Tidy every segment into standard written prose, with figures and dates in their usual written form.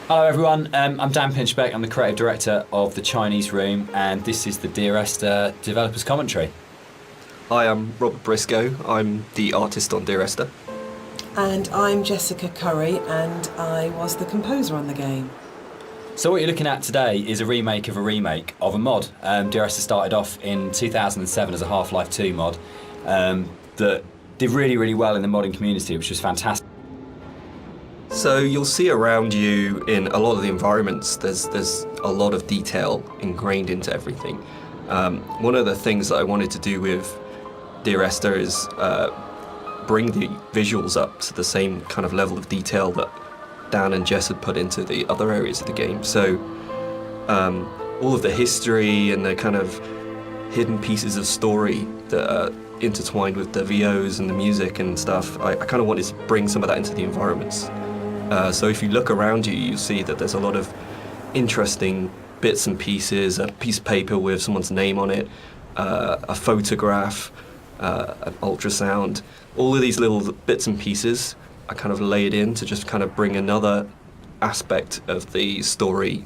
Hello everyone, I'm Dan Pinchbeck, I'm the creative director of the Chinese Room, and this is the Dear Esther developers commentary. Hi, I'm Robert Briscoe, I'm the artist on Dear Esther. And I'm Jessica Curry, and I was the composer on the game. So what you're looking at today is a remake of a mod. Dear Esther started off in 2007 as a Half-Life 2 mod that did really, really well in the modding community, which was fantastic. So you'll see around you in a lot of the environments, there's a lot of detail ingrained into everything. One of the things that I wanted to do with Dear Esther is bring the visuals up to the same kind of level of detail that Dan and Jess had put into the other areas of the game. So all of the history and the kind of hidden pieces of story that are intertwined with the VOs and the music and stuff, I kind of wanted to bring some of that into the environments. So if you look around you, you'll see that there's a lot of interesting bits and pieces, a piece of paper with someone's name on it, a photograph, an ultrasound. All of these little bits and pieces are kind of laid in to just kind of bring another aspect of the story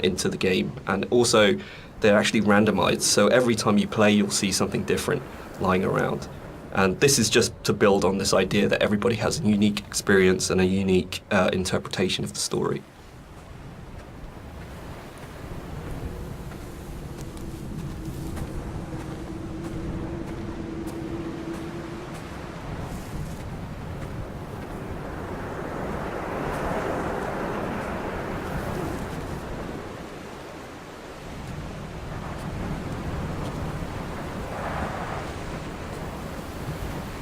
into the game. And also, they're actually randomized, so every time you play, you'll see something different lying around. And this is just to build on this idea that everybody has a unique experience and a unique interpretation of the story.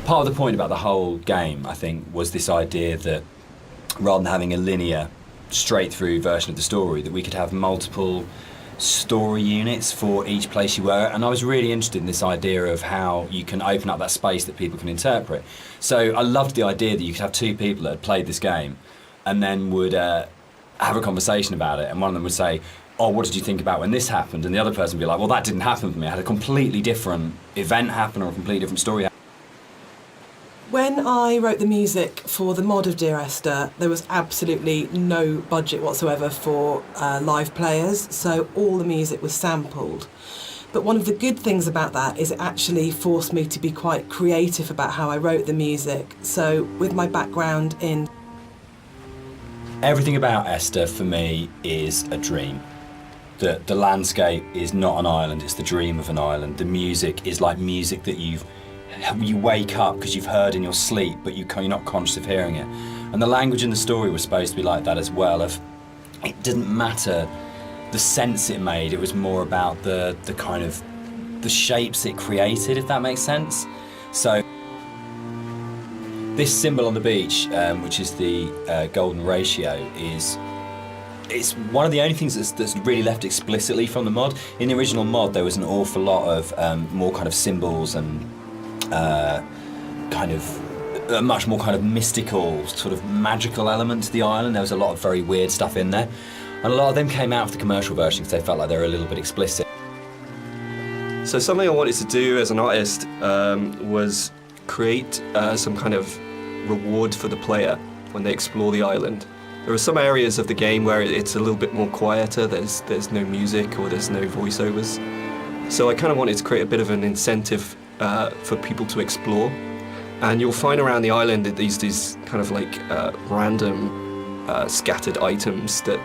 Part of the point about the whole game, I think, was this idea that rather than having a linear, straight-through version of the story, that we could have multiple story units for each place you were. And I was really interested in this idea of how you can open up that space that people can interpret. So I loved the idea that you could have two people that had played this game and then would have a conversation about it, and one of them would say, oh, what did you think about when this happened? And the other person would be like, well, that didn't happen for me. I had a completely different event happen or a completely different story happen. When I wrote the music for the mod of Dear Esther, there was absolutely no budget whatsoever for live players, so all the music was sampled. But one of the good things about that is it actually forced me to be quite creative about how I wrote the music. So with my background in... Everything about Esther for me is a dream. The landscape is not an island, it's the dream of an island. The music is like music that you wake up because you've heard in your sleep, but you're not conscious of hearing it. And the language in the story was supposed to be like that as well. It didn't matter the sense it made, it was more about the kind of the shapes it created, if that makes sense. So this symbol on the beach, which is the golden ratio, it's one of the only things that's really left explicitly from the mod. In the original mod, there was an awful lot of more kind of symbols and kind of a much more kind of mystical, sort of magical element to the island. There was a lot of very weird stuff in there. And a lot of them came out of the commercial version because they felt like they were a little bit explicit. So something I wanted to do as an artist was create some kind of reward for the player when they explore the island. There are some areas of the game where it's a little bit more quieter, there's no music or there's no voiceovers. So I kind of wanted to create a bit of an incentive for people to explore. And you'll find around the island that these kind of like random scattered items that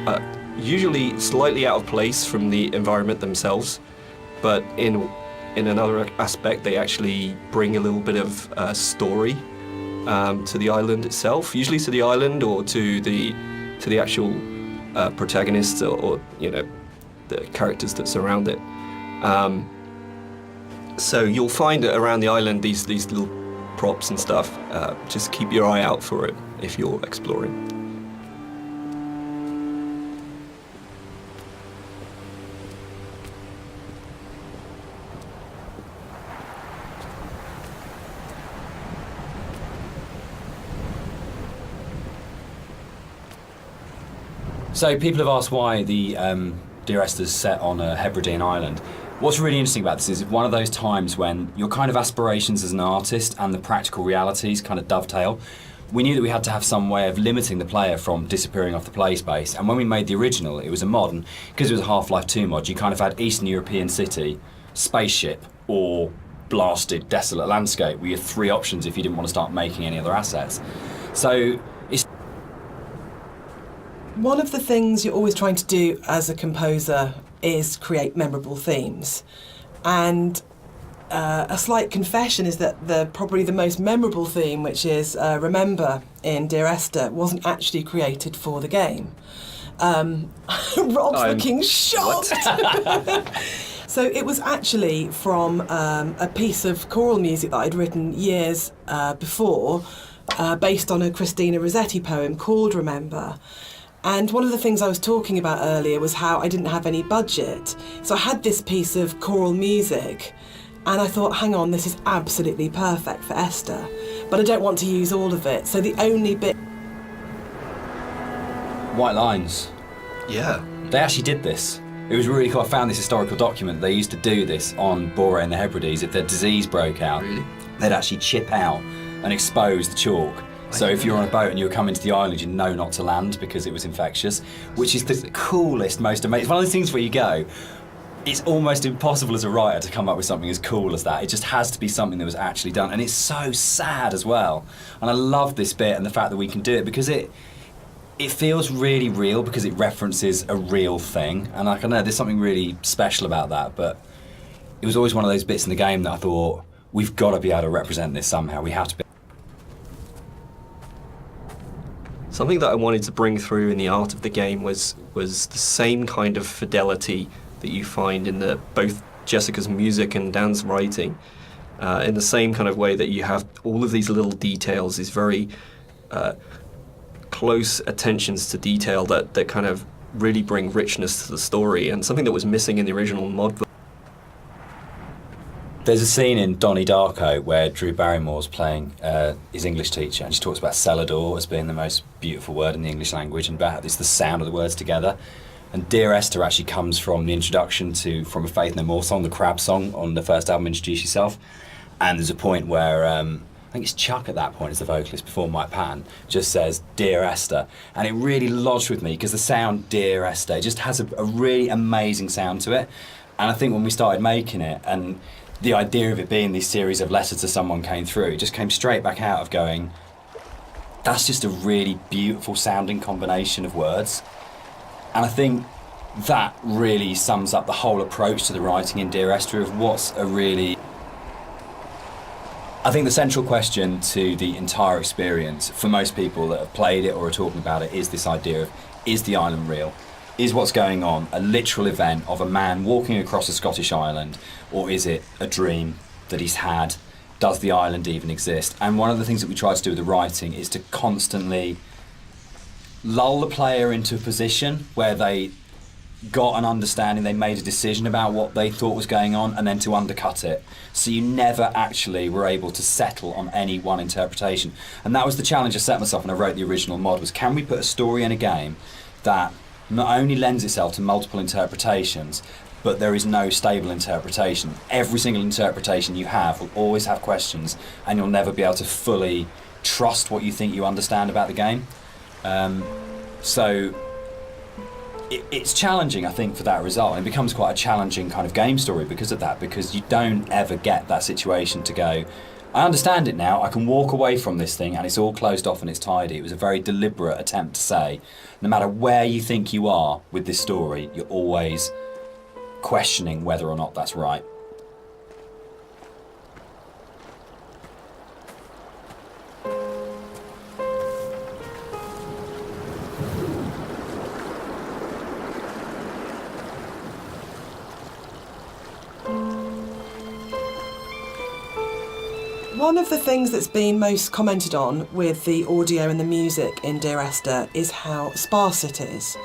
are usually slightly out of place from the environment themselves, but in another aspect they actually bring a little bit of story to the island itself, usually to the island or to the actual protagonists or you know, the characters that surround it. So you'll find around the island these little props and stuff. Just keep your eye out for it if you're exploring. So people have asked why the Dear Esther's set on a Hebridean island. What's really interesting about this is one of those times when your kind of aspirations as an artist and the practical realities kind of dovetail. we knew that we had to have some way of limiting the player from disappearing off the play space. And when we made the original, it was a mod, and because it was a Half-Life 2 mod, you kind of had Eastern European city, spaceship, or blasted, desolate landscape. We had 3 options if you didn't want to start making any other assets. So it's... One of the things you're always trying to do as a composer is create memorable themes. And a slight confession is that probably the most memorable theme, which is Remember in Dear Esther, wasn't actually created for the game. Rob's looking shocked. So it was actually from a piece of choral music that I'd written years before, based on a Christina Rossetti poem called Remember. And one of the things I was talking about earlier was how I didn't have any budget. So I had this piece of choral music, and I thought, hang on, this is absolutely perfect for Esther, but I don't want to use all of it. So the only bit... White Lines. Yeah. They actually did this. It was really cool. I found this historical document. They used to do this on Boré and the Hebrides. If their disease broke out, Really? they'd actually chip out and expose the chalk. So if you're on a boat and you were coming to the island, you know not to land because it was infectious, which is the coolest, most amazing... It's one of those things where you go, it's almost impossible as a writer to come up with something as cool as that. It just has to be something that was actually done. And it's so sad as well. And I love this bit and the fact that we can do it because it feels really real because it references a real thing. And I don't know, there's something really special about that. But it was always one of those bits in the game that I thought, we've got to be able to represent this somehow. We have to be. Something that I wanted to bring through in the art of the game was the same kind of fidelity that you find in both Jessica's music and Dan's writing, in the same kind of way that you have all of these little details, these very close attentions to detail that kind of really bring richness to the story, and something that was missing in the original mod. There's a scene in Donnie Darko where Drew Barrymore's playing his English teacher, and she talks about cellador as being the most beautiful word in the English language, and about it's the sound of the words together. And Dear Esther actually comes from the introduction to From a Faith No More song, the Crab song on the first album, Introduce Yourself. And there's a point where, I think it's Chuck at that point as the vocalist before Mike Patton, just says, Dear Esther. And it really lodged with me because the sound Dear Esther just has a really amazing sound to it. And I think when we started making it, and the idea of it being this series of letters to someone came through, it just came straight back out of going, that's just a really beautiful sounding combination of words. And I think that really sums up the whole approach to the writing in Dear Esther of what's a really... I think the central question to the entire experience for most people that have played it or are talking about it is this idea of, is the island real? Is what's going on a literal event of a man walking across a Scottish island, or is it a dream that he's had? Does the island even exist? And one of the things that we try to do with the writing is to constantly lull the player into a position where they got an understanding, they made a decision about what they thought was going on, and then to undercut it. So you never actually were able to settle on any one interpretation. And that was the challenge I set myself when I wrote the original mod, was can we put a story in a game that not only lends itself to multiple interpretations, but there is no stable interpretation. Every single interpretation you have will always have questions, and you'll never be able to fully trust what you think you understand about the game. So it's challenging, I think, for that result. It becomes quite a challenging kind of game story because of that, because you don't ever get that situation to go, I understand it now, I can walk away from this thing and it's all closed off and it's tidy. It was a very deliberate attempt to say, no matter where you think you are with this story, you're always questioning whether or not that's right. One of the things that's been most commented on with the audio and the music in Dear Esther is how sparse it is.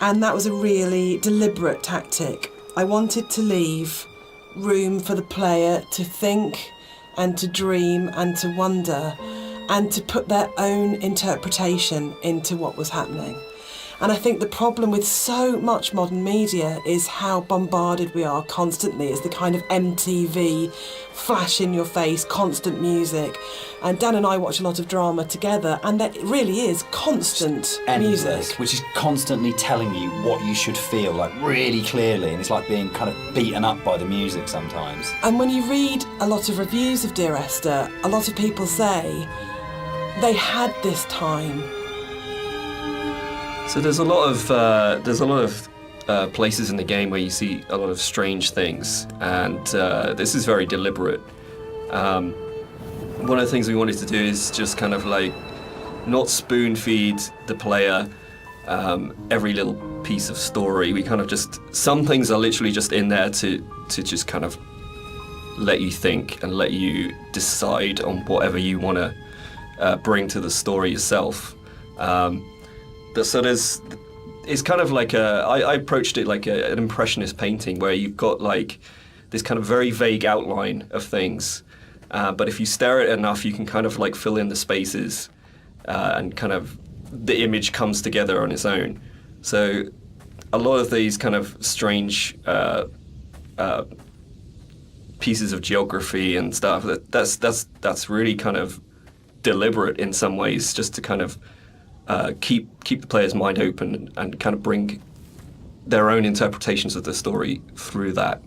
And that was a really deliberate tactic. I wanted to leave room for the player to think and to dream and to wonder and to put their own interpretation into what was happening. And I think the problem with so much modern media is how bombarded we are constantly. It's the kind of MTV, flash in your face, constant music. And Dan and I watch a lot of drama together, and there really is constant Endless, music. which is constantly telling you what you should feel, like really clearly, and it's like being kind of beaten up by the music sometimes. And when you read a lot of reviews of Dear Esther, a lot of people say they had this time. So there's a lot of places in the game where you see a lot of strange things, and this is very deliberate. One of the things we wanted to do is just kind of like not spoon feed the player every little piece of story. We kind of just, some things are literally just in there to just kind of let you think and let you decide on whatever you want to bring to the story yourself. So it's kind of like I approached it like an impressionist painting where you've got like this kind of very vague outline of things, but if you stare at it enough, you can kind of like fill in the spaces, and kind of the image comes together on its own. So a lot of these kind of strange pieces of geography and stuff, that's really kind of deliberate in some ways, just to kind of keep the player's mind open and kind of bring their own interpretations of the story through that.